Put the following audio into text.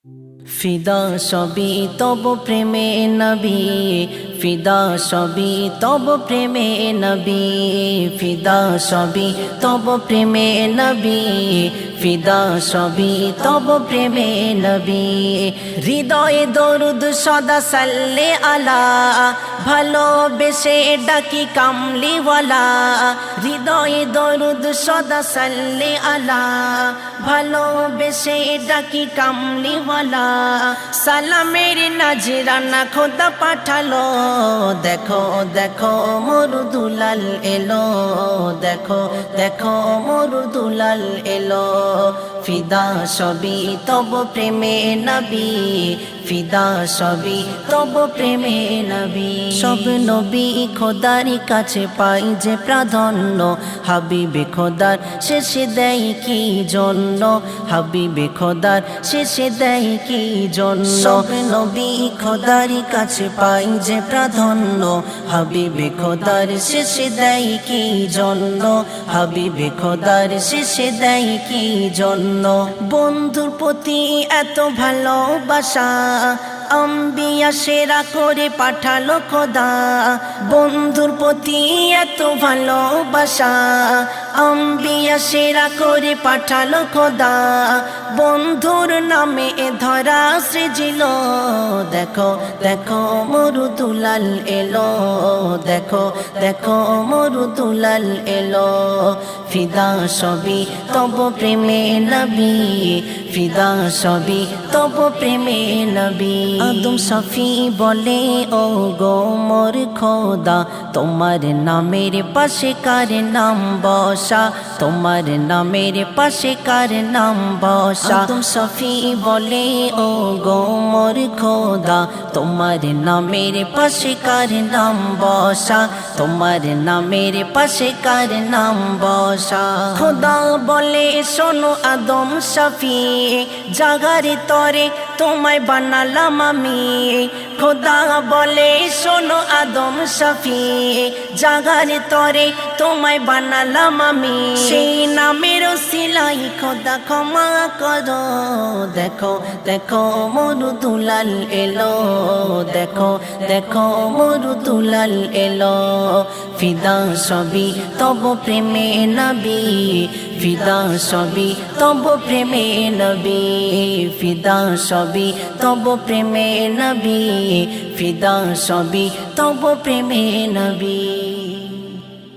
ফিদা সবই তব প্রেমে নবী, ফিদা সবই তব প্রেমে নবী, ফিদা সবই তব প্রেমে নবী, ফিদা সবই তব প্রেমে নবী। হৃদয়ে দরুদ সদা সাল্লে আলা, ভালোবেসে ডাকি কামলিওয়ালা। হৃদয়ে দরুদ সদা সাল্লে আলা, ভালোবেসে ডাকি কামলিওয়ালা। সালামের নাজরানা খোদা পাঠালো, দেখো দেখো মোর দুলাল এলো, দেখো দেখো মোর দুলাল এলো। ফিদা সবই তব প্রেমে নবী, ফিদা সবই তব প্রেমে নবী। সব নবী খোদার কাছে পাই যে প্রাধান্য, হাবিবে খোদার শেষে দেয় কি জন্য, হাবিবে খোদার শেষে দেয় কি জন্য। সব নবী খোদার কাছে পাই যে প্রাধান্য, হাবিবে খোদার শেষে দেয় কি জন্য, হাবিবে খোদার শেষে দেয় কি জন্য। বন্ধুর প্রতি এত ভালোবাসা, আম্বিয়া সেরা করে পাঠালো খোদা। বন্ধুর প্রতি এত ভালোবাসা, আম্বিয়া সেরা করে পাঠালো খোদা। বন্ধুর নামে ধরা সৃজিল, দেখো দেখো মোর দুলাল এলো, দেখো দেখো মোর দুলাল এলো। ফিদা সবই তব প্রেমে নবী, ফিদা সবই তব প্রেমে নবী। আদম শফি বলে ও গো মোর খোদা, তোমার নামের পাশে কার নাম বসা, তোমার নামের পাশে কার নাম বসা। আদম শফি বলে ও গো মোর খোদা, তোমার নামের পাশে কার নাম বসা, তোমার নামের পাশে কার নাম বসা। খোদা বলে শোনো আদম শফি, জাগারে তরে তোমায় বানালাম আমি। খোদা বলে শোনো আদম শফি, জাগারে তরে তোমায় বানালাম আমি। সেই নামের সিলাই খোদা ক্ষমা করো, দেখো দেখো মোর দুলাল এলো, দেখো দেখো মোর দুলাল এলো। ফিদা সবই তব প্রেমে নবী, ফিদা সবই তব প্রেমে নবী, ফিদা সবই তব প্রেমে নবী, ফিদা সবই তব প্রেমে নবী।